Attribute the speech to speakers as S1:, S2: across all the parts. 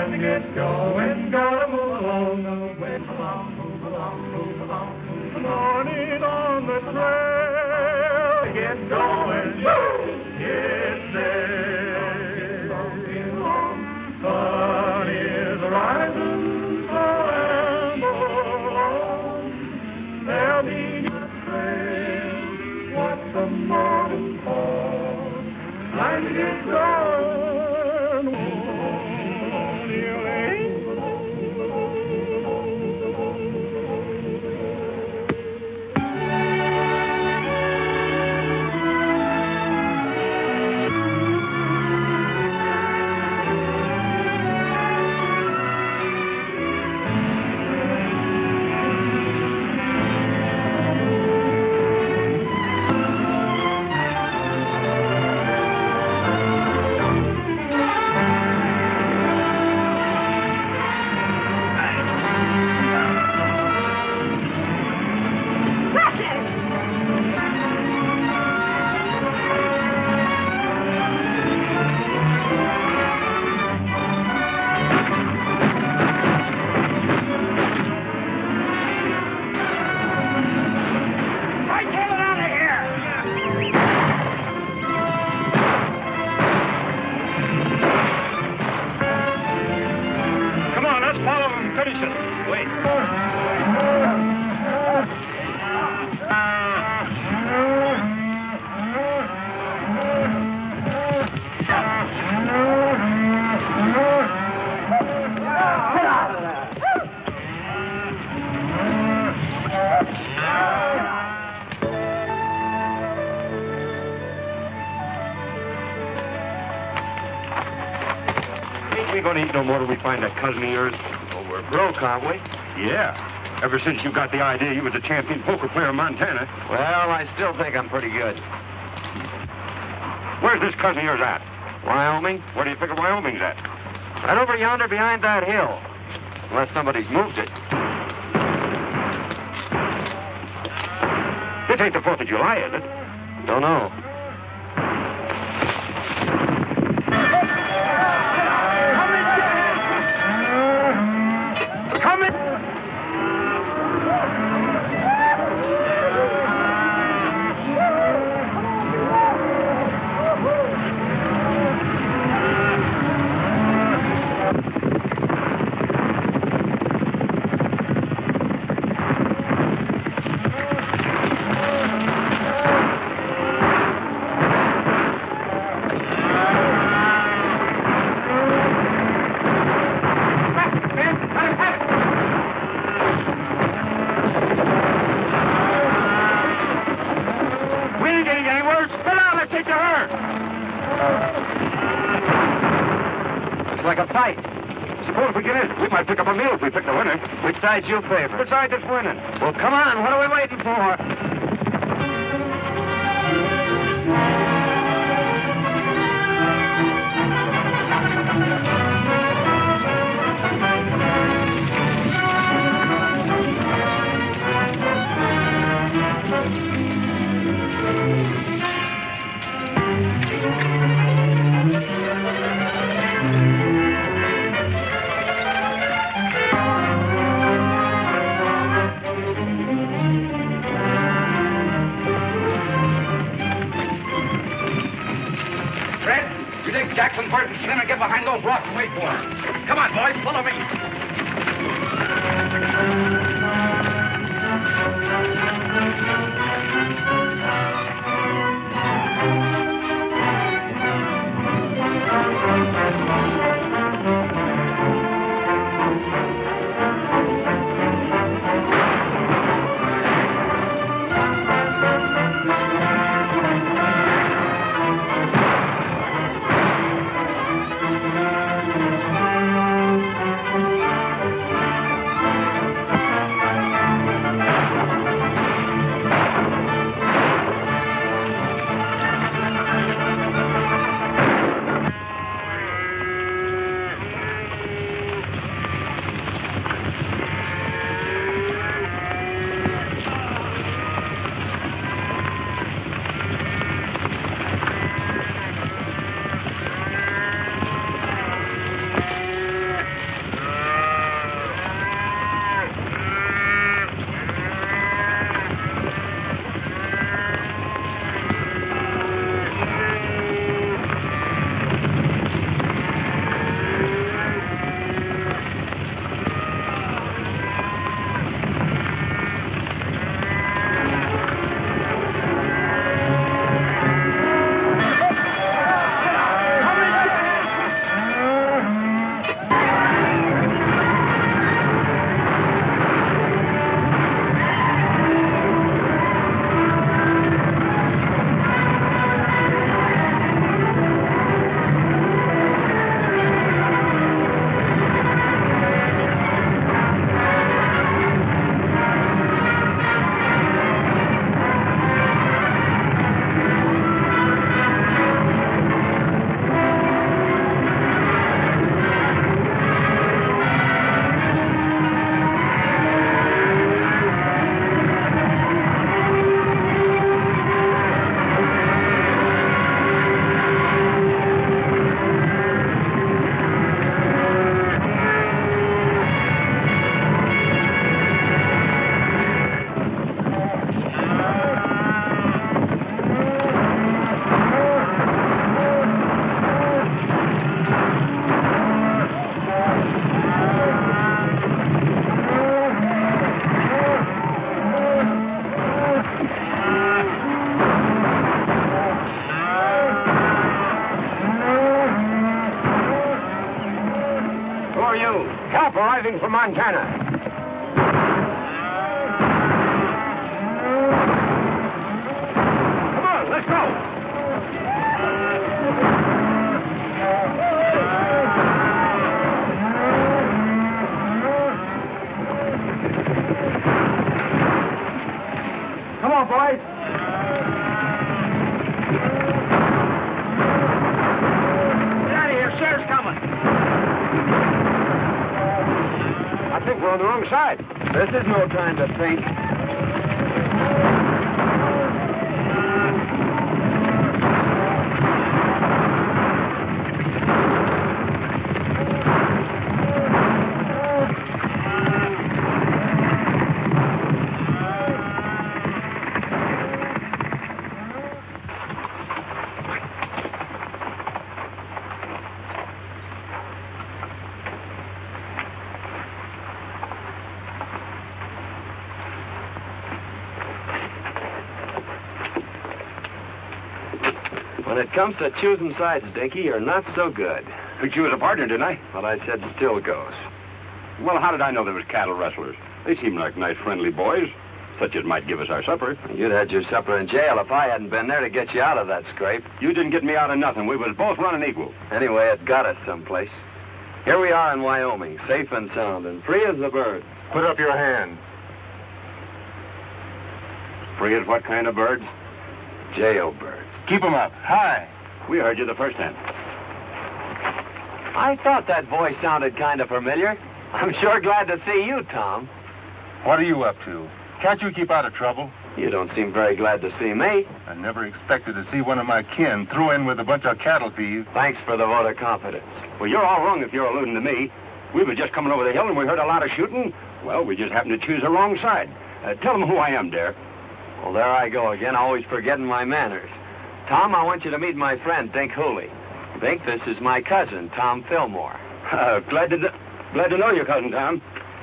S1: Time to get going, gotta move along the way. Move along, move along, move along, move along. Morning on the trail, get going, it's there. Sun is rising, so amble on. There'll be a trail, what the morning calls. Time to get going.
S2: No more till we find that cousin of yours. Well, we're broke, aren't we? Yeah. Ever since you got the idea you was a champion poker player in Montana.
S3: Well, I still think I'm pretty good.
S2: Where's this cousin of yours at? Wyoming? Where do you figure Wyoming's at?
S3: Right over yonder behind that hill. Unless somebody's moved it.
S2: This ain't the 4th of July, is it?
S3: Don't know.
S2: Pick up a meal if we pick the winner.
S3: Which side you favor?
S2: The side that's winning.
S3: Well, come on. What are we waiting for?
S2: Jackson first and then get behind those rocks and wait for him. Come on, boys, follow me.
S3: Help arriving from Montana. Come on, let's go. Come on, boys. Get out of here. Sheriff's coming. I think we're on the wrong side. This is no time to think. When it comes to choosing sides, Dinky, you're not so good.
S2: Picked you as a partner, didn't I?
S3: What I said still goes.
S2: Well, how did I know there was cattle rustlers? They seem like nice, friendly boys, such as might give us our supper.
S3: You'd had your supper in jail if I hadn't been there to get you out of that scrape.
S2: You didn't get me out of nothing. We was both running equal.
S3: Anyway, it got us someplace. Here we are in Wyoming, safe and sound, and free as a bird.
S4: Put up your hand.
S2: Free as what kind of bird?
S3: Jailbirds.
S4: Keep 'em up. High.
S2: We heard you the first time.
S3: I thought that voice sounded kind of familiar. I'm sure glad to see you, Tom.
S4: What are you up to? Can't you keep out of trouble?
S3: You don't seem very glad to see me.
S4: I never expected to see one of my kin throw in with a bunch of cattle thieves.
S3: Thanks for the vote of confidence.
S2: Well, you're all wrong if you're alluding to me. We were just coming over the hill and we heard a lot of shooting. Well, we just happened to choose the wrong side. Tell them who I am, Dare.
S3: Well, there I go again, always forgetting my manners. Tom, I want you to meet my friend, Dink Hooley. Dink, this is my cousin, Tom Fillmore.
S2: Glad to know your cousin, Tom.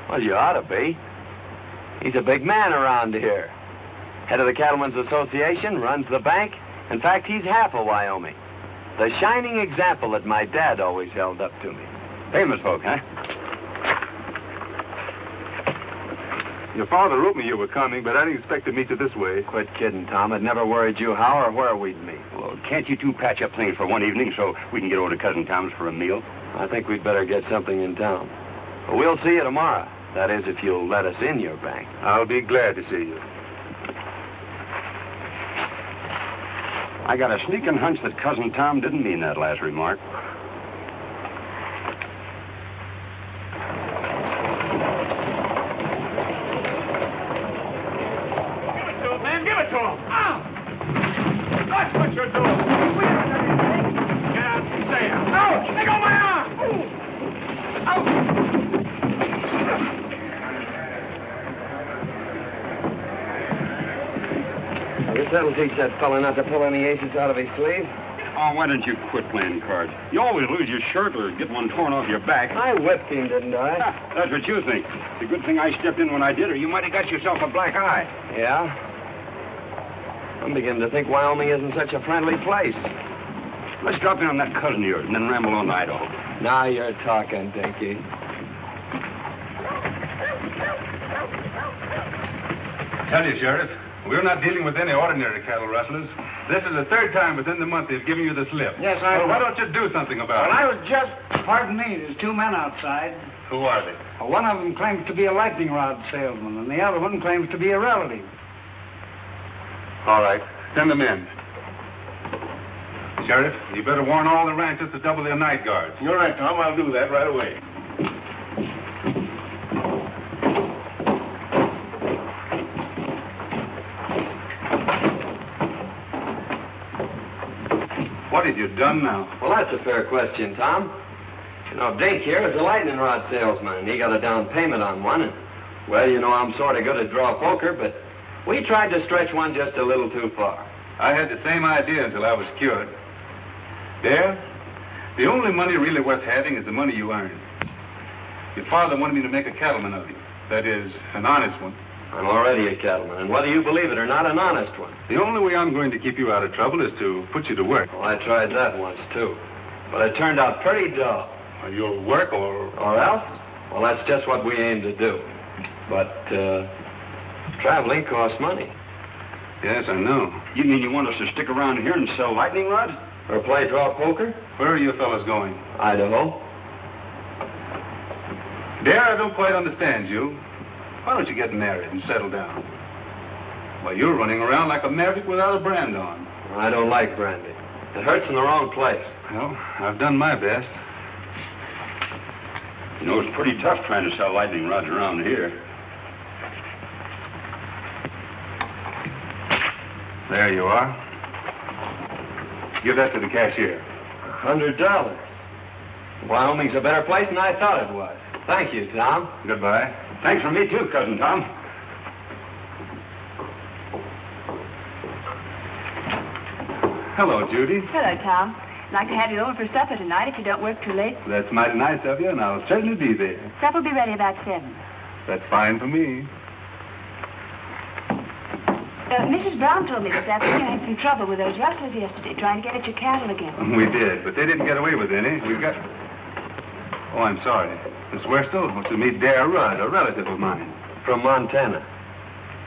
S3: Well, you ought to be. He's a big man around here. Head of the Cattlemen's Association, runs the bank. In fact, he's half of Wyoming. The shining example that my dad always held up to me.
S2: Famous folk, huh?
S4: Your father wrote me you were coming, but I didn't expect to meet you this way.
S3: Quit kidding, Tom. It never worried you how or where we'd meet.
S2: Well, can't you two patch up things for one evening so we can get over to Cousin Tom's for a meal?
S3: I think we'd better get something in town. But we'll see you tomorrow. That is, if you'll let us in your bank.
S4: I'll be glad to see you.
S2: I got a sneaking hunch that Cousin Tom didn't mean that last remark.
S1: Give it to him. That's what you're doing. We haven't done anything. Get out and say it. Ouch! Let go of my arm! Ouch!
S3: This that'll teach that fella not to pull any aces out of his sleeve.
S2: Oh, why don't you quit playing cards? You always lose your shirt or get one torn off your back.
S3: I whipped him, didn't I?
S2: That's what you think. It's a good thing I stepped in when I did, or you might have got yourself a black eye.
S3: Yeah? I'm beginning to think Wyoming isn't such a friendly place.
S2: Let's drop in on that cousin of yours and then ramble on to Idaho.
S3: Now you're talking, Dinky.
S4: Tell you, Sheriff, we're not dealing with any ordinary cattle rustlers. This is the third time within the month they've given you the slip.
S5: Yes, I
S4: Well, why
S5: know.
S4: don't you do something about
S5: Well,
S4: it?
S5: I was just... Pardon me, there's two men outside.
S4: Who are they?
S5: One of them claims to be a lightning rod salesman, and the other one claims to be a relative.
S4: All right, send them in. Sheriff, you better warn all the ranchers to double their night guards.
S6: You're right, Tom. I'll do that right away.
S4: What have you done now?
S3: Well, that's a fair question, Tom. You know, Dink here is a lightning rod salesman, and he got a down payment on one. And, well, you know, I'm sort of good at draw poker, but we tried to stretch one just a little too far.
S4: I had the same idea until I was cured. There, the only money really worth having is the money you earn. Your father wanted me to make a cattleman of you. That is, an honest one.
S3: I'm already a cattleman, and whether you believe it or not, an honest one.
S4: The only way I'm going to keep you out of trouble is to put you to work.
S3: Well, I tried that once, too. But it turned out pretty dull.
S4: Your work or...
S3: Or else? Well, that's just what we aim to do. But, traveling costs money.
S4: Yes, I know.
S2: You mean you want us to stick around here and sell lightning rods?
S3: Or play draw poker?
S4: Where are you fellas going?
S3: Idaho.
S4: Dare, I don't quite understand you. Why don't you get married and settle down? Well, you're running around like a maverick without a brand on.
S3: I don't like brandy. It hurts in the wrong place.
S4: Well, I've done my best.
S2: You know, it's pretty tough trying to sell lightning rods around here.
S4: There you are. Give that to the cashier.
S3: $100. Wyoming's a better place than I thought it was. Thank you, Tom.
S4: Goodbye.
S2: Thanks from me, too, Cousin Tom.
S4: Hello, Judy.
S7: Hello, Tom. I'd like to have you over for supper tonight if you don't work too late.
S4: That's mighty nice of you, and I'll certainly be there.
S7: Supper will be ready about 7.
S4: That's fine for me.
S7: Mrs. Brown told me this afternoon you had some trouble with those rustlers yesterday, trying to get at your cattle again.
S4: We did, but they didn't get away with any. We got... Oh, I'm sorry. Miss Westel wants to meet Dare Rudd, a relative of mine.
S3: From Montana.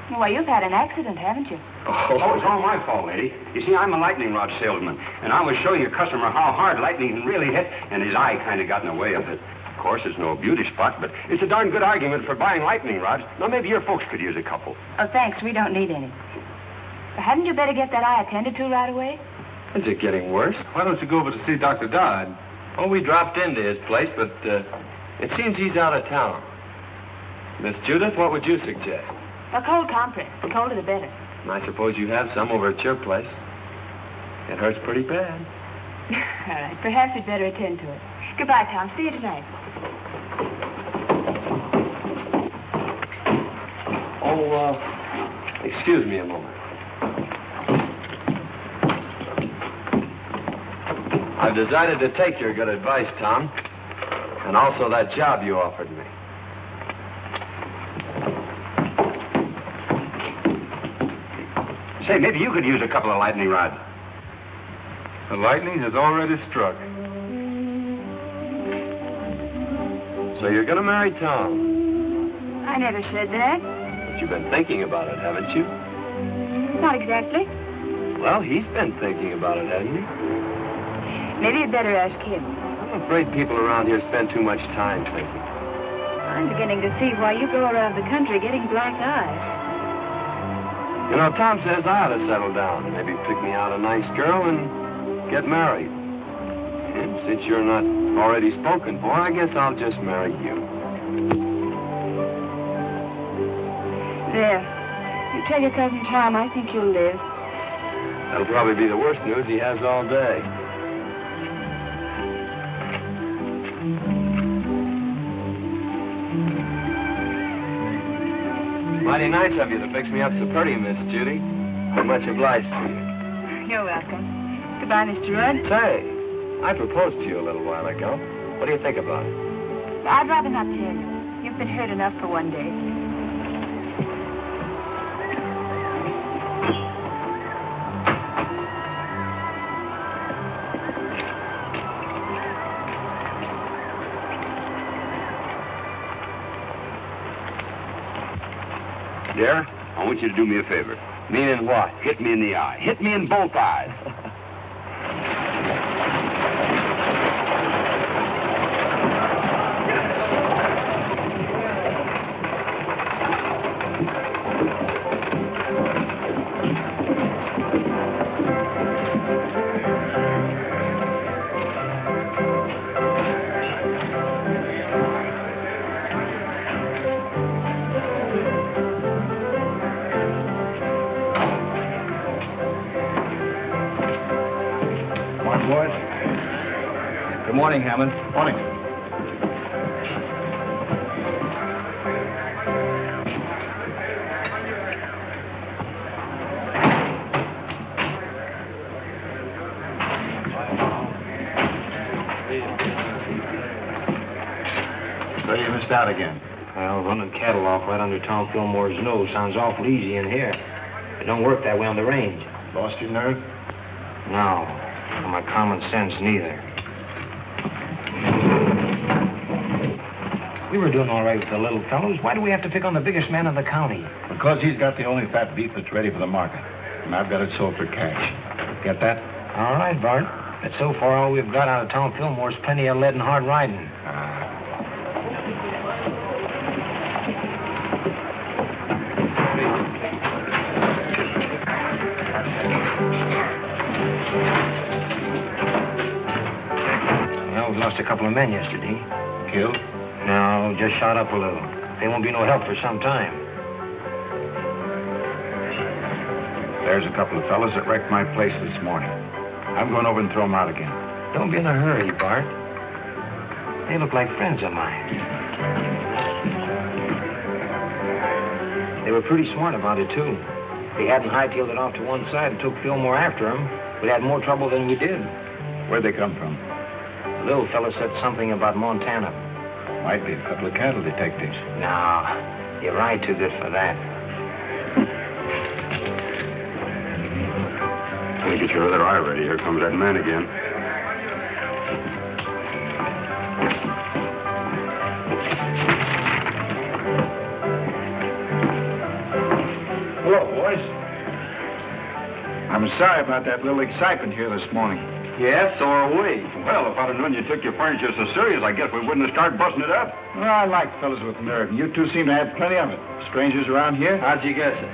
S7: Well, you've had an accident, haven't you?
S2: Oh, it's all my fault, lady. You see, I'm a lightning rod salesman, and I was showing a customer how hard lightning can really hit, and his eye kind of got in the way of it. Of course, it's no beauty spot, but it's a darn good argument for buying lightning rods. Now, maybe your folks could use a couple.
S7: Oh, thanks. We don't need any. Hadn't you better get that eye attended to right away?
S3: Is it getting worse?
S4: Why don't you go over to see Dr. Dodd?
S3: Oh, we dropped into his place, but it seems he's out of town. Miss Judith, what would you suggest?
S7: A cold compress. The colder the better.
S3: I suppose you have some over at your place. It hurts pretty bad.
S7: All right. Perhaps you'd better attend to it. Goodbye, Tom. See you tonight.
S3: Oh, excuse me a moment. I've decided to take your good advice, Tom. And also that job you offered me.
S2: Say, maybe you could use a couple of lightning rods.
S4: The lightning has already struck.
S3: So you're going to marry Tom?
S7: I never said that.
S3: But you've been thinking about it, haven't you?
S7: Not exactly.
S3: Well, he's been thinking about it, hasn't he?
S7: Maybe you'd better ask him.
S3: I'm afraid people around here spend too much time thinking.
S7: I'm beginning to see why you go around the country getting black eyes.
S3: You know, Tom says I ought to settle down. Maybe pick me out a nice girl and get married. And since you're not already spoken for, I guess I'll just marry you.
S7: There. You tell your cousin Tom I think you'll live.
S3: That'll probably be the worst news he has all day. Mighty nice of you to fix me up so pretty, Miss Judy. I'm much obliged to you.
S7: You're welcome. Goodbye, Mr. Rudd.
S3: Say, I proposed to you a little while ago. What do you think about it?
S7: I'd rather not tell you. You've been hurt enough for one day.
S2: Dare, I want you to do me a favor.
S3: Meaning what?
S2: Hit me in the eye. Hit me in both eyes.
S5: Boys. Good morning, Hammond. Morning.
S8: So you missed out again.
S9: Well, running cattle off right under Tom Fillmore's nose sounds awful easy in here. It don't work that way on the range.
S8: Lost your nerve?
S9: No. Or my common sense, neither. We were doing all right with the little fellows. Why do we have to pick on the biggest man in the county?
S8: Because he's got the only fat beef that's ready for the market. And I've got it sold for cash. Get that?
S9: All right, Bart. But so far, all we've got out of Tom Fillmore's plenty of lead and hard riding. Well, we lost a couple of men yesterday.
S8: Killed?
S9: No, just shot up a little. They won't be no help for some time.
S8: There's a couple of fellas that wrecked my place this morning. I'm going over and throw them out again.
S9: Don't be in a hurry, Bart. They look like friends of mine. They were pretty smart about it, too. If they hadn't hightailed it off to one side and took Fillmore after them, we'd had more trouble than we did.
S8: Where'd they come from?
S9: The little fella said something about Montana.
S8: Might be a couple of cattle detectives.
S9: No, you ride too good for that.
S2: Get your other eye ready. Here comes that man again.
S8: Hello, boys. I'm sorry about that little excitement here this morning.
S3: Yes, so are we.
S2: Well, if I'd have known you took your furniture so serious, I guess we wouldn't have started busting it up.
S8: Well, I like fellas with nerve, and you two seem to have plenty of it. Strangers around here?
S3: How'd you guess it?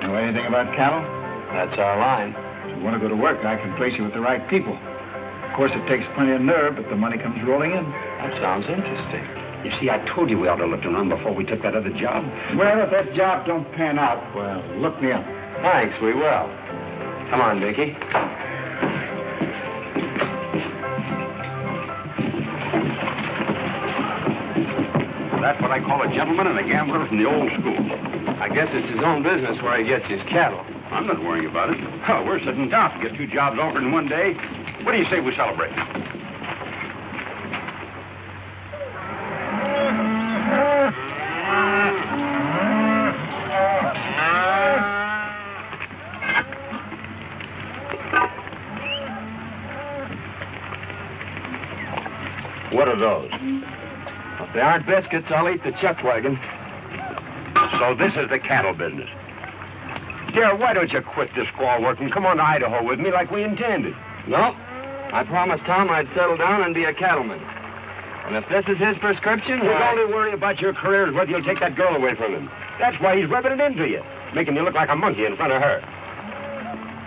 S8: Know anything about cattle?
S3: That's our line.
S8: If you want to go to work, I can place you with the right people. Of course, it takes plenty of nerve, but the money comes rolling in.
S3: That sounds interesting.
S2: You see, I told you we ought to look around before we took that other job.
S5: Well, if that job don't pan out, well, look me up.
S3: Thanks, we will. Come on, Dickie.
S2: That's what I call a gentleman and a gambler from the old school.
S3: I guess it's his own business where he gets his cattle.
S2: I'm not worrying about it. Oh, we're sitting down to get 2 jobs offered in one day. What do you say we celebrate? What are those?
S3: If they aren't biscuits, I'll eat the chuck wagon.
S2: So this is the cattle business. Dear, why don't you quit this squaw work and come on to Idaho with me like we intended?
S3: No. I promised Tom I'd settle down and be a cattleman. And if this is his prescription,
S2: He's only worry about your career is whether you'll take that girl away from him. That's why he's rubbing it into you, making you look like a monkey in front of her.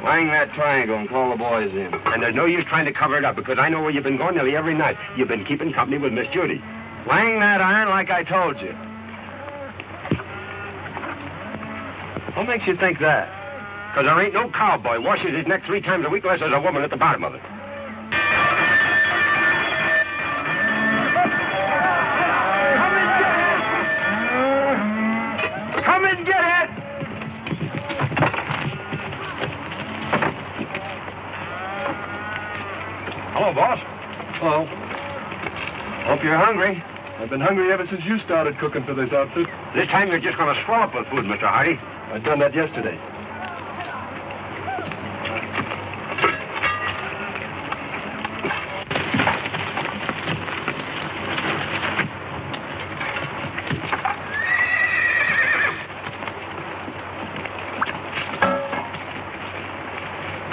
S3: Wang that triangle and call the boys in.
S2: And there's no use trying to cover it up, because I know where you've been going nearly every night. You've been keeping company with Miss Judy.
S3: Wang that iron like I told you. What makes you think that?
S2: Because there ain't no cowboy washes his neck 3 times a week unless there's a woman at the bottom of it.
S3: Come and get it!
S2: Hello, boss.
S10: Hello. Hope you're hungry. I've been hungry ever since you started cooking for this outfit.
S2: This time you're just going to swell up with food, Mr. Hardy.
S10: I've done that yesterday.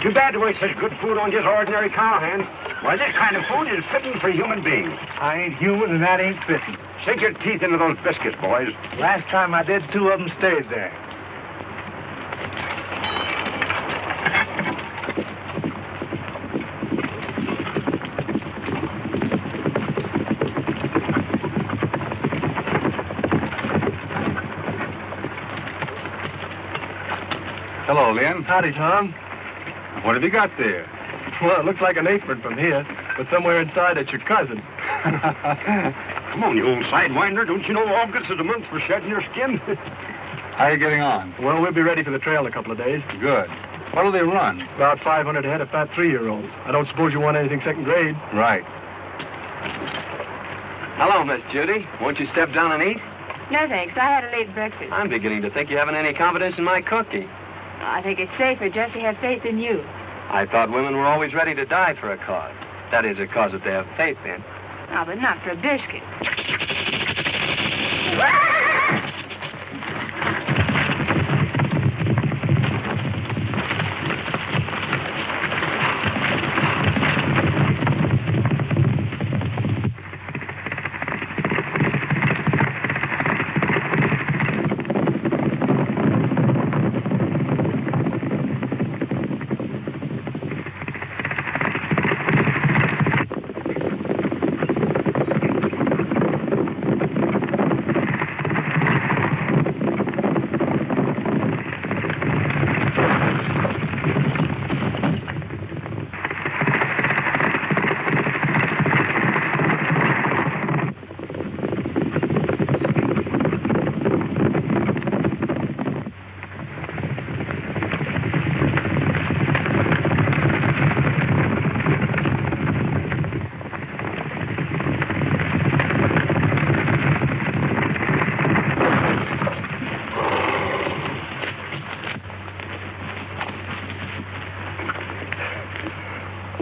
S2: Too bad to waste such good food on just ordinary cowhands. Why, this kind of food is fitting for human beings.
S5: I ain't human, and that ain't fitting.
S2: Sink your teeth into those biscuits, boys.
S5: Last time I did, 2 of them stayed there.
S4: Hello, Lynn.
S10: Howdy, Tom.
S4: What have you got there?
S10: Well, it looks like an apron from here, but somewhere inside it's your cousin.
S2: Come on, you old sidewinder. Don't you know August is a month for shedding your skin?
S4: How are you getting on?
S10: Well, we'll be ready for the trail in a couple of days.
S4: Good. What do they run?
S10: About 500 head of fat 3-year-olds. I don't suppose you want anything second grade.
S4: Right.
S3: Hello, Miss Judy. Won't you step down and eat?
S7: No, thanks. I had a late breakfast.
S3: I'm beginning to think you haven't any confidence in my cooking.
S7: I think it's safer just to have faith in you.
S3: I thought women were always ready to die for a cause. That is, a cause that they have faith in.
S7: Oh, but not for a biscuit.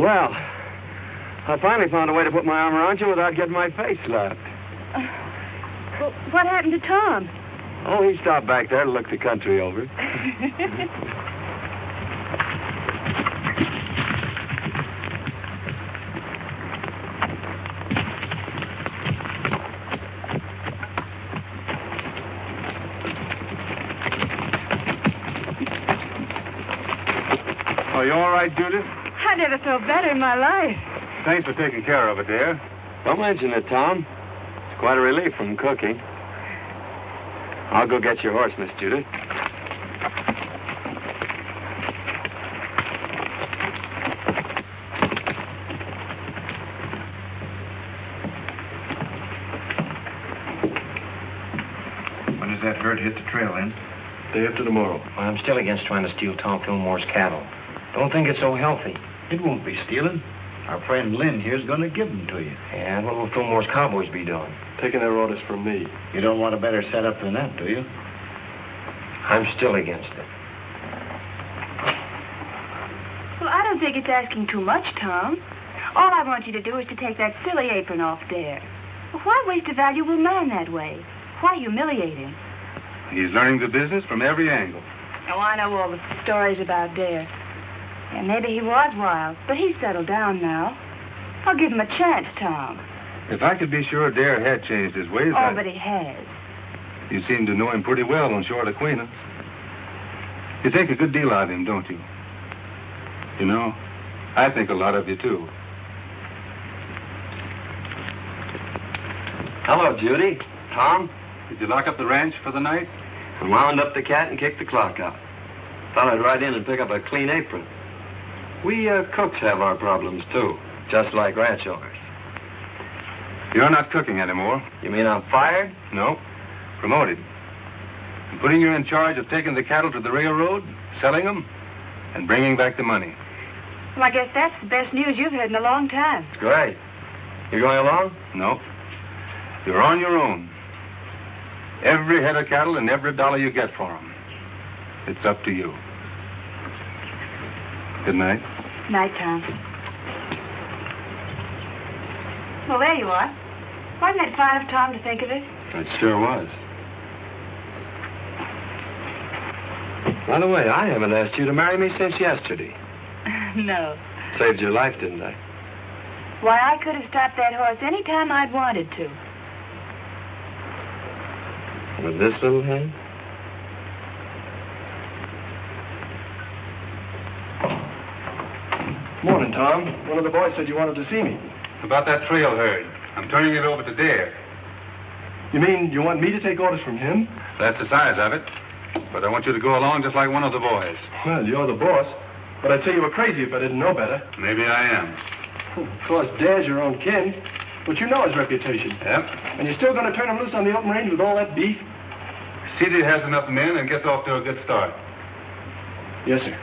S3: Well, I finally found a way to put my arm around you without getting my face slapped.
S7: Well, what happened to Tom?
S3: Oh, he stopped back there to look the country over.
S4: Are you all right, Judith?
S7: I never felt better in my life.
S4: Thanks for taking care of it, dear.
S3: Don't mention it, Tom. It's quite a relief from cooking. I'll go get your horse, Miss Judith.
S8: When does that herd hit the trail, then?
S10: Day after tomorrow.
S9: Well, I'm still against trying to steal Tom Fillmore's cattle. Don't think it's so healthy.
S8: It won't be stealing. Our friend Lynn here's going to give them to you.
S9: And what will Fillmore's cowboys be doing?
S10: Taking their orders from me.
S8: You don't want a better setup than that, do you?
S9: I'm still against it.
S7: Well, I don't think it's asking too much, Tom. All I want you to do is to take that silly apron off Dare. Why waste a valuable man that way? Why humiliate him?
S4: He's learning the business from every angle.
S7: Oh, I know all the stories about Dare. Yeah, maybe he was wild, but he's settled down now. I'll give him a chance, Tom.
S4: If I could be sure Dare had changed his ways,
S7: Oh, but he has.
S4: You seem to know him pretty well on short acquaintance. You think a good deal of him, don't you? You know, I think a lot of you, too.
S3: Hello, Judy. Tom?
S4: Did you lock up the ranch for the night?
S3: I wound up the cat and kicked the clock out. Thought I'd ride in and pick up a clean apron. We cooks have our problems, too, just like ranch owners.
S4: You're not cooking anymore.
S3: You mean I'm fired?
S4: No. Promoted. I'm putting you in charge of taking the cattle to the railroad, selling them, and bringing back the money.
S7: Well, I guess that's the best news you've heard in a long time.
S3: Great. You going along?
S4: No. You're on your own. Every head of cattle and every dollar you get for them. It's up to you. Good night.
S7: Night, Tom. Well, there you are. Wasn't it fine of Tom to think of it?
S3: It sure was. By the way, I haven't asked you to marry me since yesterday.
S7: No.
S3: Saved your life, didn't I?
S7: Why, I could have stopped that horse any time I'd wanted to.
S3: With this little hand?
S10: Morning, Tom. One of the boys said you wanted to see me.
S4: About that trail herd. I'm turning it over to Dare.
S10: You mean you want me to take orders from him?
S4: That's the size of it. But I want you to go along just like one of the boys.
S10: Well, you're the boss. But I'd say you were crazy if I didn't know better.
S4: Maybe I am.
S10: Of course, Dare's your own kin. But you know his reputation.
S4: Yep.
S10: And you're still going to turn him loose on the open range with all that beef?
S4: See that he has enough men and gets off to a good start.
S10: Yes, sir.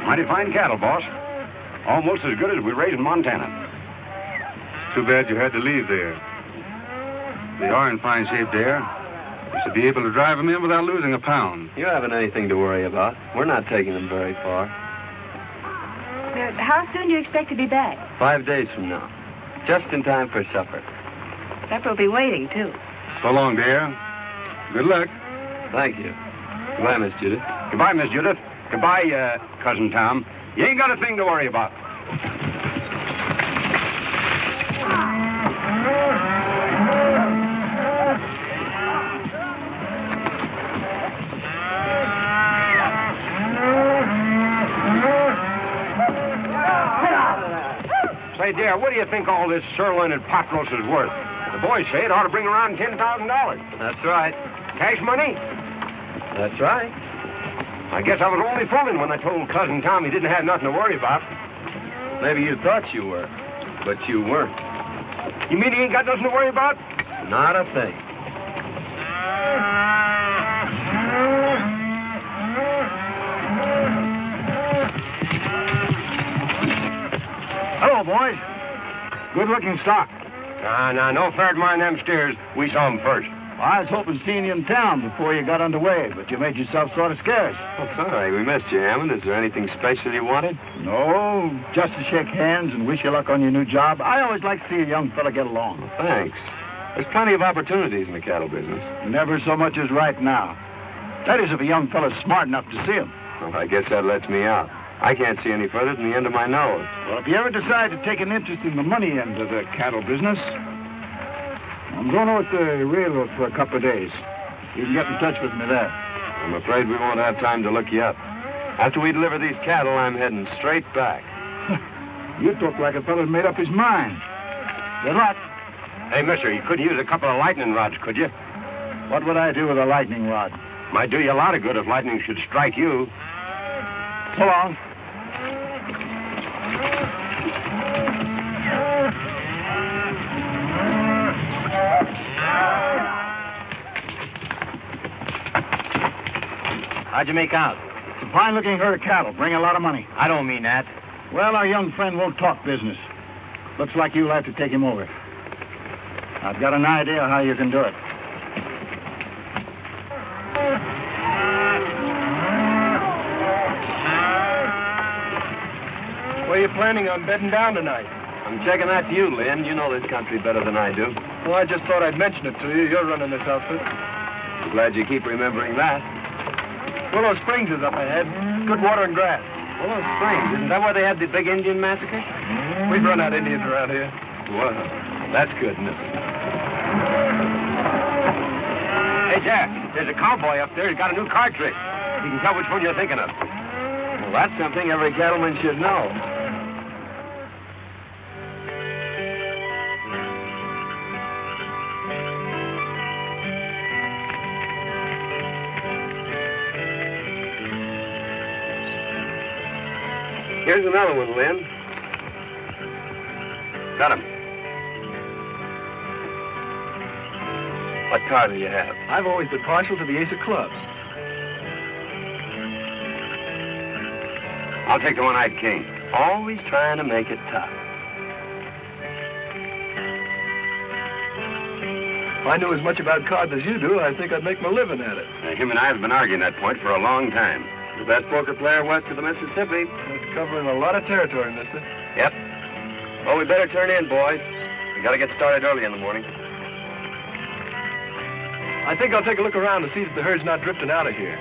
S2: Mighty fine cattle, boss. Almost as good as we raise in Montana.
S4: Too bad you had to leave there. They are in fine shape there. You should be able to drive them in without losing a pound.
S3: You haven't anything to worry about. We're not taking them very far.
S7: How soon do you expect to be back?
S3: 5 days from now. Just in time for supper.
S7: Supper will be waiting, too.
S4: So long, Dare. Good luck.
S3: Thank you. Goodbye, Miss Judith.
S2: Goodbye, Miss Judith. Goodbye, Cousin Tom. You ain't got a thing to worry about. Say, dear, what do you think all this sirloin and pot roast is worth? The boys say it ought to bring around $10,000.
S3: That's right.
S2: Cash money?
S3: That's right.
S2: I guess I was only fooling when I told Cousin Tom he didn't have nothing to worry about.
S3: Maybe you thought you were, but you weren't.
S2: You mean he ain't got nothing to worry about?
S3: Not a thing.
S8: Hello, boys. Good-looking stock.
S2: No fair to mind them steers. We saw them first.
S8: Well, I was hoping seeing you in town before you got underway, but you made yourself sort of scarce.
S3: Oh, sorry, we missed you, Hammond. Is there anything special you wanted?
S8: No, just to shake hands and wish you luck on your new job. I always like to see a young fella get along.
S3: Well, thanks. There's plenty of opportunities in the cattle business.
S8: Never so much as right now. That is, if a young fella's smart enough to see him.
S3: Well, I guess that lets me out. I can't see any further than the end of my nose.
S8: Well, if you ever decide to take an interest in the money end of the cattle business, I'm going over to the railroad for a couple of days. You can get in touch with me there.
S3: I'm afraid we won't have time to look you up. After we deliver these cattle, I'm heading straight back.
S8: You talk like a fella's made up his mind. Good luck.
S2: Hey, mister, you couldn't use a couple of lightning rods, could you?
S8: What would I do with a lightning rod?
S2: Might do you a lot of good if lightning should strike you.
S8: So long.
S9: How'd you make out?
S8: It's a fine-looking herd of cattle. Bring a lot of money.
S9: I don't mean that.
S8: Well, our young friend won't talk business. Looks like you'll have to take him over. I've got an idea how you can do it.
S10: Where are you planning on bedding down tonight?
S3: I'm checking that to you, Lynn. You know this country better than I do.
S10: Well, I just thought I'd mention it to you. You're running this outfit.
S3: I'm glad you keep remembering that.
S10: Willow Springs is up ahead. Good water and grass.
S3: Willow Springs, isn't that where they had the big Indian massacre?
S10: We've run out Indians around here.
S3: Well, that's good, isn't it?
S2: Hey, Jack, there's a cowboy up there. He's got a new card trick. You can tell which one you're thinking of.
S3: Well, that's something every cattleman should know. Here's another one, Lynn.
S2: Got him.
S3: What card do you have?
S10: I've always been partial to the ace of clubs.
S2: I'll take the one-eyed king.
S3: Always trying to make it tough.
S10: If I knew as much about cards as you do, I think I'd make my living at it.
S2: Him and I have been arguing that point for a long time.
S3: The best poker player west of the Mississippi.
S10: That's covering a lot of territory, mister.
S3: Yep. Well, we better turn in, boys. We got to get started early in the morning.
S10: I think I'll take a look around to see that the herd's not drifting out of here.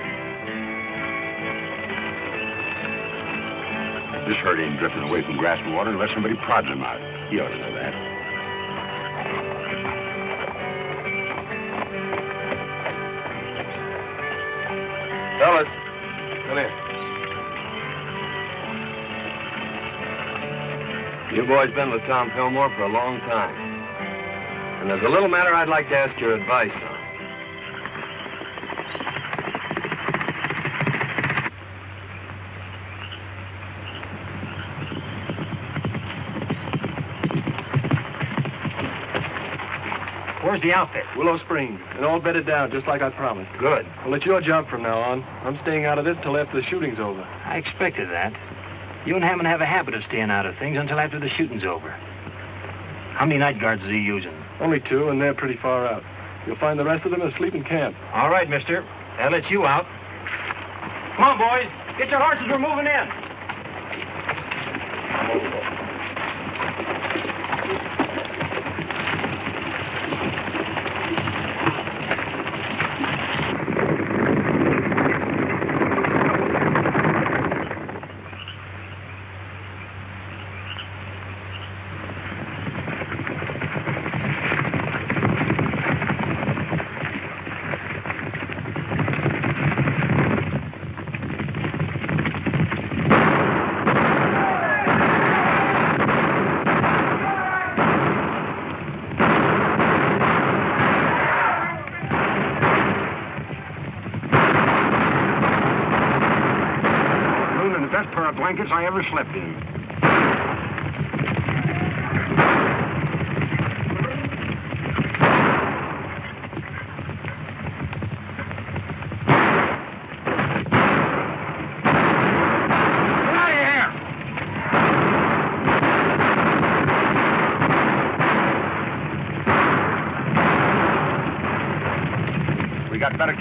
S2: This herd ain't drifting away from grass and water unless somebody prods them out. You ought to know that.
S3: Fellas, come here. You boys been with Tom Fillmore for a long time. And there's a little matter I'd like to ask your advice on.
S9: Where's the outfit?
S10: Willow Springs, and all bedded down, just like I promised.
S9: Good.
S10: Well, it's your job from now on. I'm staying out of this till after the shooting's over.
S9: I expected that. You and Hammond have a habit of staying out of things until after the shooting's over. How many night guards is he using?
S10: Only 2, and they're pretty far out. You'll find the rest of them asleep in camp.
S9: All right, mister. That lets you out. Come on, boys. Get your horses. We're moving in.
S2: Blankets I ever slept in. Get out of here!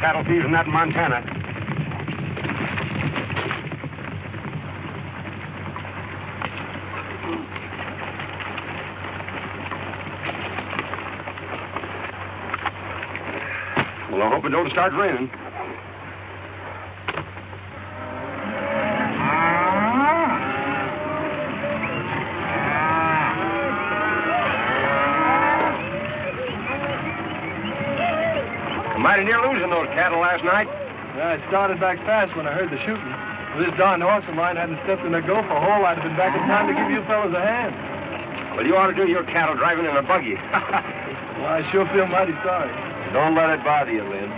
S2: cattle thieves than that in Montana. Well, I hope it don't start raining. Mighty near losing those cattle last night.
S10: Yeah, I started back fast when I heard the shooting. If this darn horse of mine hadn't stepped in a gopher hole, I'd have been back in time to give you fellas a hand.
S2: Well, you ought to do your cattle driving in a buggy.
S10: Well, I sure feel mighty sorry.
S3: Don't let it bother you, Lynn.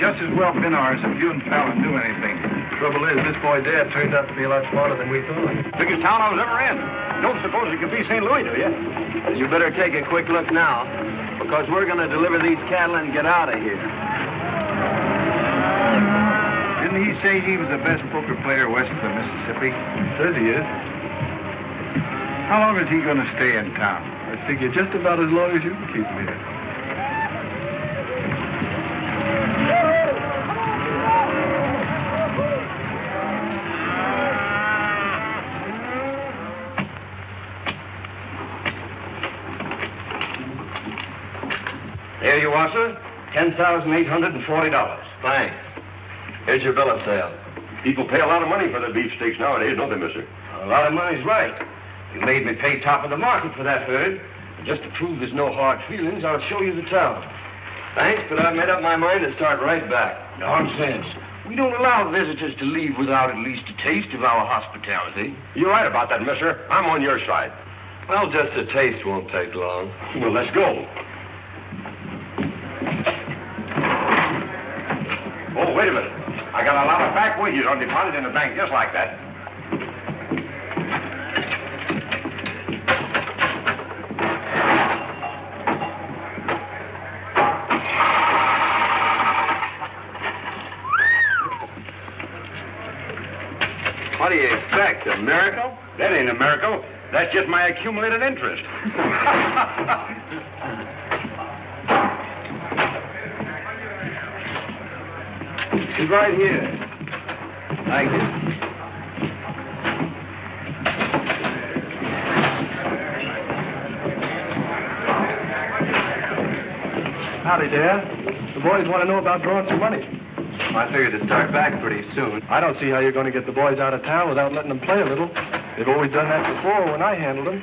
S6: Just as well been ours if you and Fallon knew anything.
S10: Trouble is, this boy Dad turned out to be a lot smarter than we thought.
S2: Biggest town I was ever in. Don't suppose it could be St. Louis, do you?
S3: You better take a quick look now, because we're going to deliver these cattle and get out of here.
S6: Didn't he say he was the best poker player west of the Mississippi?
S10: Says he is.
S6: How long is he going to stay in town?
S10: I figure just about as long as you can keep him here.
S2: There you are, sir. $10,840.
S3: Thanks. Here's your bill of sale.
S2: People pay a lot of money for their beefsteaks nowadays, don't they, mister?
S11: A lot of money's right. You made me pay top of the market for that herd. And just to prove there's no hard feelings, I'll show you the town.
S3: Thanks, but I've made up my mind to start right back.
S11: Nonsense. We don't allow visitors to leave without at least a taste of our hospitality.
S2: You're right about that, mister. I'm on your side.
S3: Well, just a taste won't take long.
S2: Well, let's go. Oh, wait a minute. I got a lot of back wages on deposit in the bank just like that.
S3: What do you expect, a miracle?
S2: That ain't a miracle. That's just my accumulated interest.
S11: She's right here.
S3: Thank you.
S10: Howdy, Dad. The boys want to know about drawing some money.
S3: I figured to start back pretty soon.
S10: I don't see how you're going to get the boys out of town without letting them play a little. They've always done that before when I handled them.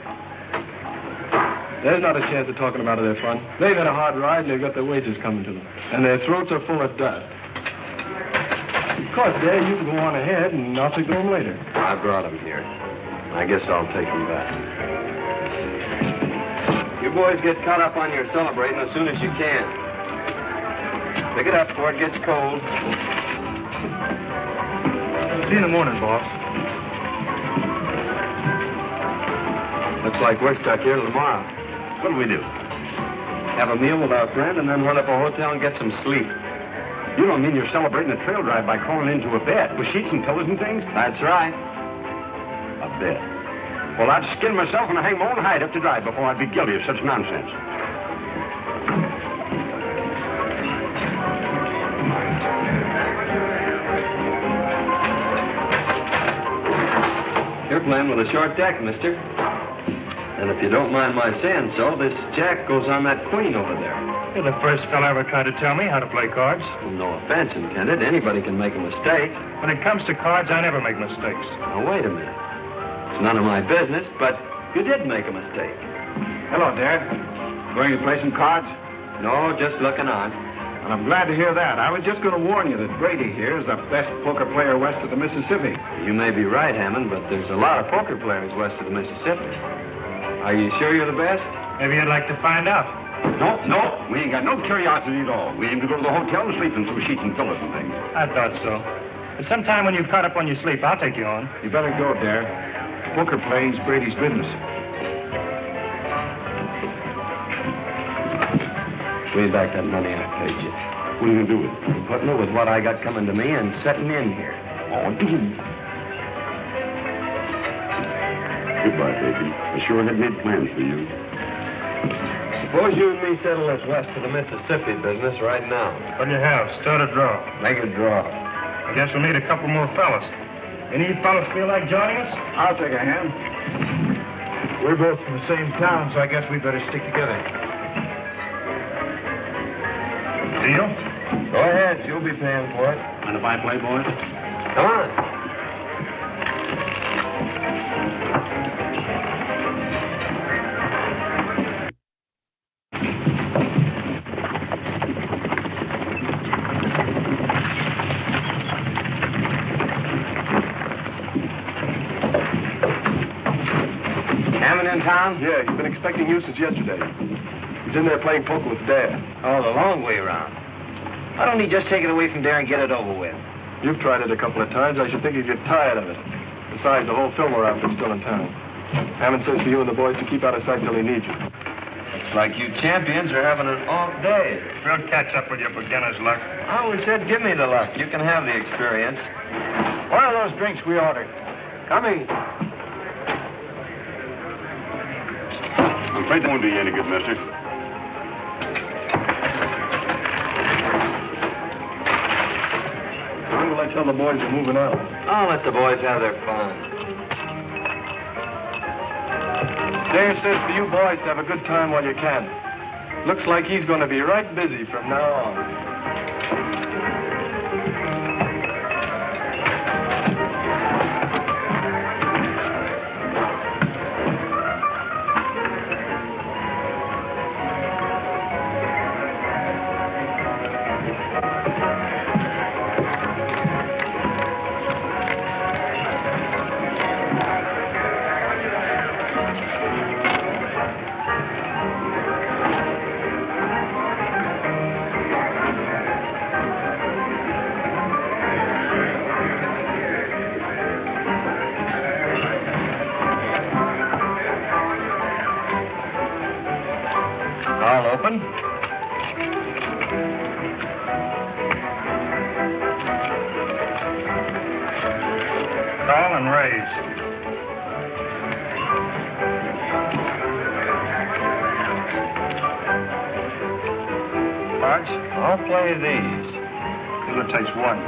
S10: There's not a chance of talking them out of their fun. They've had a hard ride and they've got their wages coming to them. And their throats are full of dust. Of course, Dad, you can go on ahead and I'll take them later.
S3: I brought them here. I guess I'll take them back. You boys get caught up on your celebrating as soon as you can. Pick it up before it gets cold.
S10: See you in the morning, boss.
S3: Looks like we're stuck here till tomorrow.
S2: What do we do?
S3: Have a meal with our friend and then run up a hotel and get some sleep.
S2: You don't mean you're celebrating a trail drive by crawling into a bed with sheets and pillows and things?
S3: That's right.
S2: A bed? Well, I'd skin myself and hang my own hide up to dry before I'd be guilty of such nonsense.
S3: You're playing with a short deck, mister. And if you don't mind my saying so, this jack goes on that queen over there.
S9: You're the first fellow ever tried to tell me how to play cards.
S3: Well, no offense intended. Anybody can make a mistake.
S9: When it comes to cards, I never make mistakes.
S3: Now, wait a minute. It's none of my business, but you did make a mistake.
S8: Hello, Dad. Going to play some cards?
S3: No, just looking on.
S8: And I'm glad to hear that. I was just going to warn you that Brady here is the best poker player west of the Mississippi.
S3: You may be right, Hammond, but there's a lot of poker players west of the Mississippi. Are you sure you're the best?
S9: Maybe I'd like to find out.
S2: No. We ain't got no curiosity at all. We aim to go to the hotel and sleep in some sheets and pillows and things.
S9: I thought so. But sometime when you've caught up on your sleep, I'll take you on.
S8: You better go, Dare. Poker playing's Brady's business.
S3: Pay back that money I paid you.
S2: What are you going to do with it?
S3: Putting it with what I got coming to me and setting in here.
S2: Oh, goodbye, baby. I sure had made plans for you.
S3: Suppose you and me settle this west to the Mississippi business right now.
S9: What do you have? Start a draw.
S3: Make a draw.
S9: I guess we'll need a couple more fellas. Any fellas feel like joining us?
S8: I'll take a hand. We're both from the same town, so I guess we better stick together.
S9: Deal?
S3: Go ahead. You'll be paying for it.
S2: Mind if I play, boys?
S3: Come on. Hammond in town?
S10: Yeah, he's been expecting you since yesterday. He's in there playing poker with Dad.
S9: Oh, the long way around. Why don't he just take it away from there and get it over with?
S10: You've tried it a couple of times. I should think you'd get tired of it. Besides, the whole Fillmore outfit's still in town. Hammond says for you and the boys to keep out of sight till he needs you.
S3: Looks like you champions are having an off day.
S9: We'll catch up with your beginner's luck.
S3: I always said, give me the luck. You can have the experience.
S8: What are those drinks we ordered?
S3: Coming.
S2: I'm afraid that won't do you any good, mister.
S10: When will I tell the boys you're moving on?
S3: I'll let the boys have their fun.
S10: Dare says for you boys to have a good time while you can. Looks like he's going to be right busy from now on.
S3: All open.
S9: Call and raise. Cards?
S3: I'll play these.
S9: It takes one.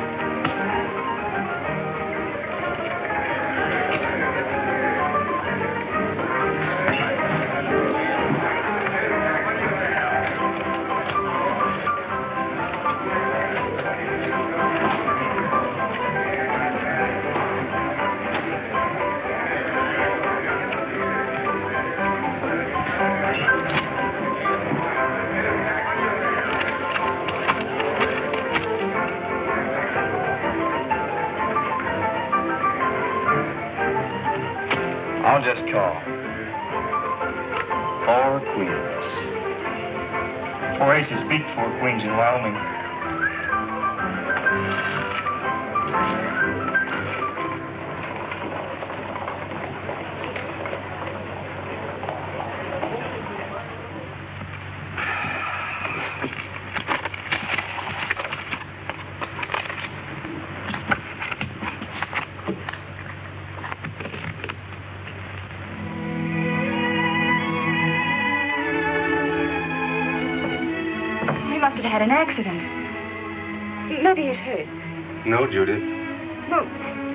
S3: I'll just call. 4 queens.
S9: 4 aces beat 4 queens in Wyoming.
S7: Must have had an accident. Maybe he's hurt.
S4: No, Judith.
S7: Well,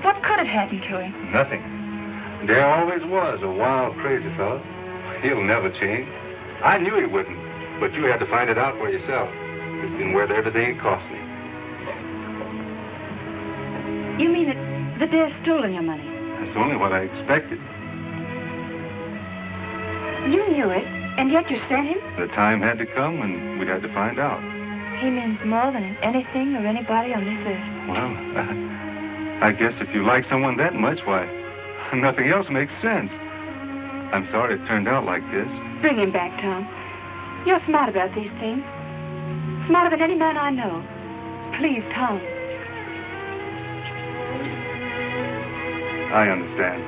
S7: what could have happened to him?
S4: Nothing. There always was a wild, crazy fellow. He'll never change. I knew he wouldn't, but you had to find it out for yourself. It's been worth everything it cost me.
S7: You mean that Dare's stolen your money?
S4: That's only what I expected.
S7: You knew it, and yet you sent him?
S4: The time had to come, and we had to find out.
S7: He means more than anything or anybody on this earth.
S4: Well, I guess if you like someone that much, why, nothing else makes sense. I'm sorry it turned out like this.
S7: Bring him back, Tom. You're smart about these things. Smarter than any man I know. Please, Tom.
S4: I understand.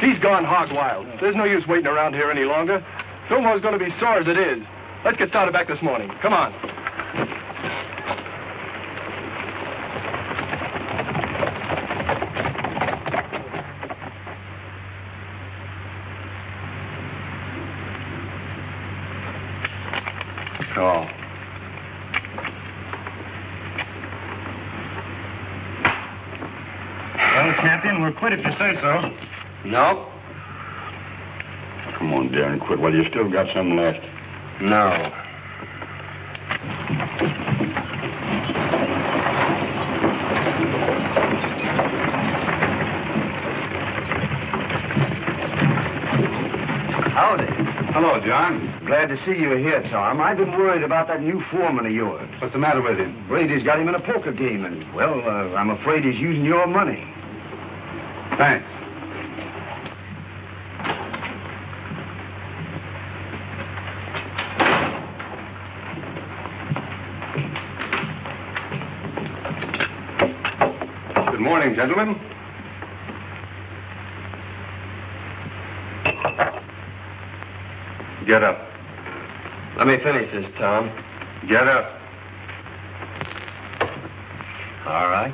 S10: He's gone hog wild. There's no use waiting around here any longer. Fillmore's going to be sore as it is. Let's get started back this morning. Come on.
S4: Call.
S5: Well, champion, we'll quit if you say so.
S3: No?
S2: Come on, Darren, quit. Well, you still got some left.
S3: No.
S11: Howdy.
S4: Hello, John.
S11: Glad to see you here, Tom. I've been worried about that new foreman of yours.
S4: What's the matter with him?
S11: Brady's got him in a poker game, and, well, I'm afraid he's using your money.
S4: Thanks. Good morning, gentlemen. Get up.
S3: Let me finish this, Tom.
S4: Get up.
S3: All right.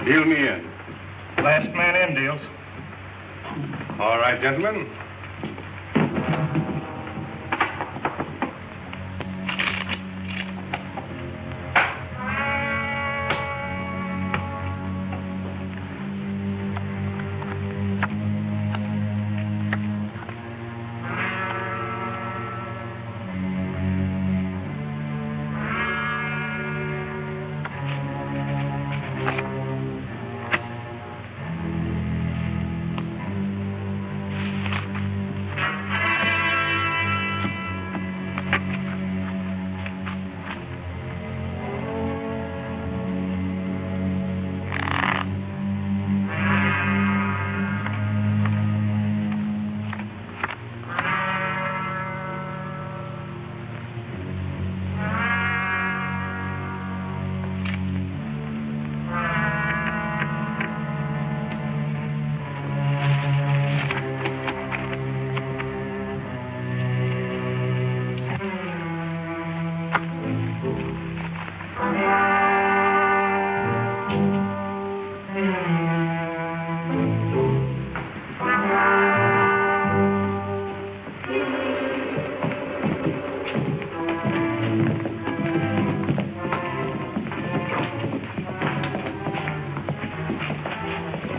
S4: Deal me in.
S5: Last man in deals.
S4: All right, gentlemen.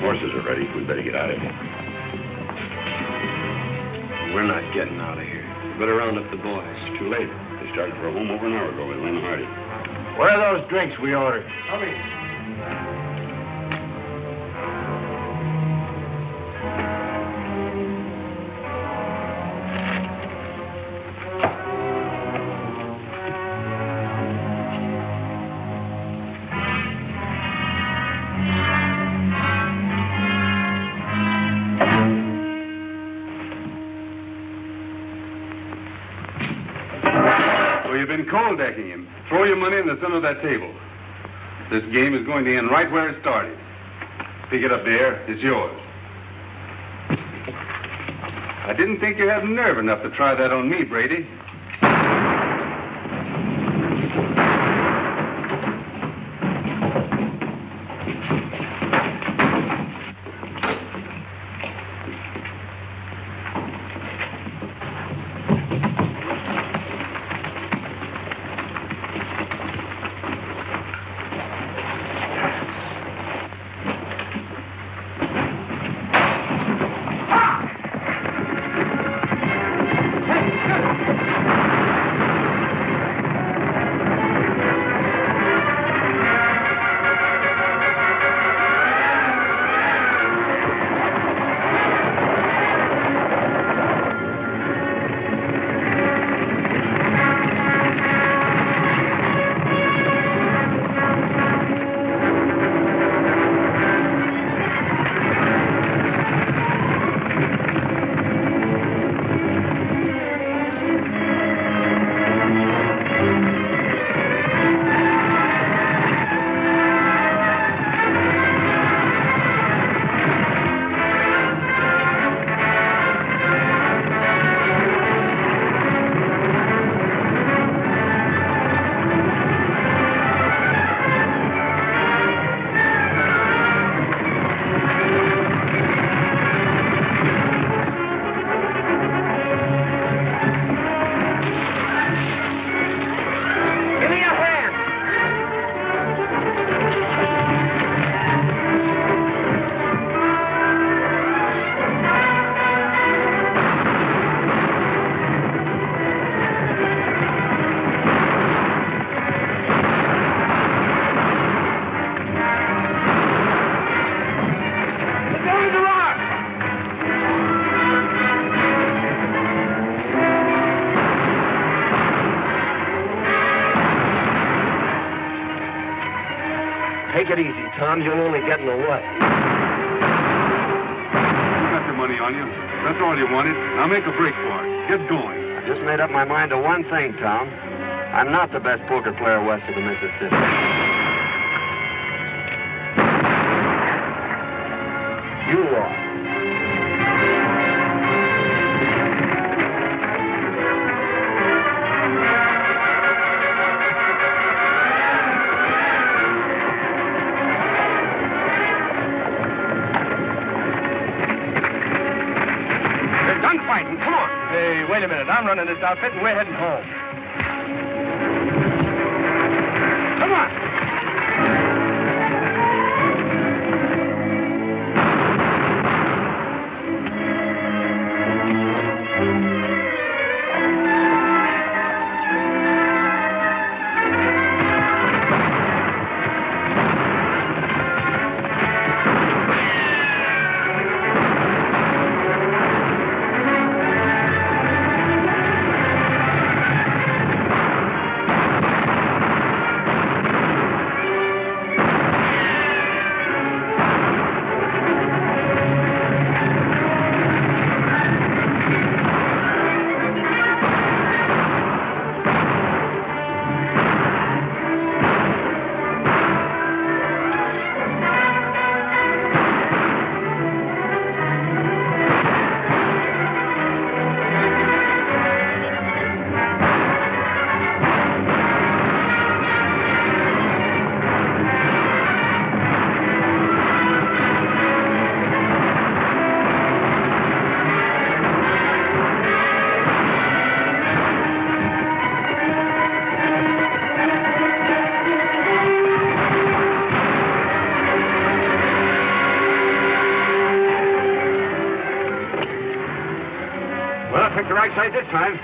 S2: Horses are ready. We better get out of here.
S3: We're not getting out of here. Better round up the boys.
S2: Too late. They started for home over an hour ago with Lynn Hardy.
S11: Where are those drinks we ordered?
S4: You've been cold decking him. Throw your money in the center of that table. This game is going to end right where it started. Pick it up there. It's yours. I didn't think you had nerve enough to try that on me, Brady.
S11: Take it easy, Tom. You'll only get in the way.
S4: You got the money on you. That's all you wanted. Now make a break for it. Get going.
S3: I just made up my mind to one thing, Tom. I'm not the best poker player west of the Mississippi. You are.
S2: Fighting. Come on.
S10: Hey, wait a minute. I'm running this outfit, and we're heading home.
S2: Come on. Picked the right side this time.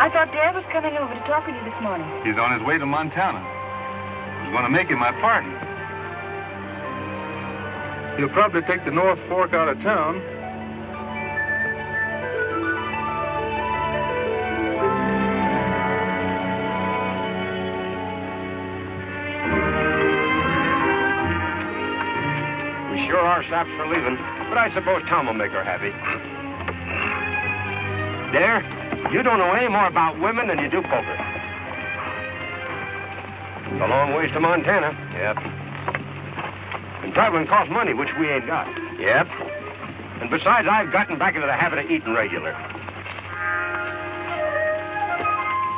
S7: I thought Dad was coming over to talk with you this morning.
S4: He's on his way to Montana. I was going to make him my partner.
S6: He'll probably take the North Fork out of town.
S2: Sure are saps for leaving, but I suppose Tom will make her happy. There, you don't know any more about women than you do poker. It's a long ways to Montana. Yep. And traveling costs money, which we ain't got. Yep. And besides, I've gotten back into the habit of eating regular.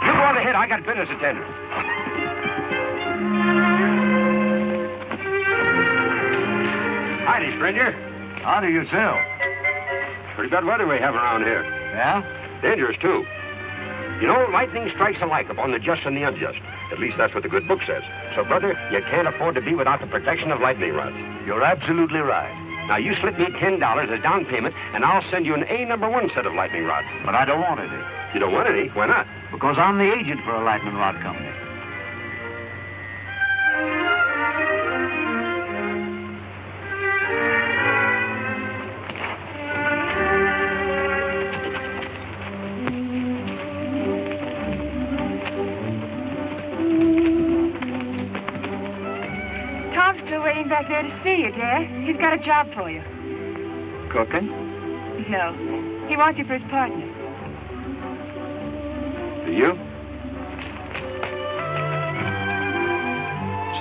S2: You go on ahead. I got business to tend to. Howdy, stranger.
S8: How do you sell?
S2: Pretty bad weather we have around here.
S8: Yeah?
S2: Dangerous, too. You know, lightning strikes alike upon the just and the unjust. At least that's what the good book says. So, brother, you can't afford to be without the protection of lightning rods.
S8: You're absolutely right.
S2: Now, you slip me $10 as down payment, and I'll send you an A-number-1 set of lightning rods.
S8: But I don't want any.
S2: You don't want any? Why not?
S8: Because I'm the agent for a lightning rod company.
S7: Tom's still waiting back there to see you, Dad. He's got a job for you.
S6: Cooking?
S7: No. He wants you for his partner.
S2: Do you?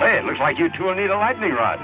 S2: Say, it looks like you two will need a lightning rod.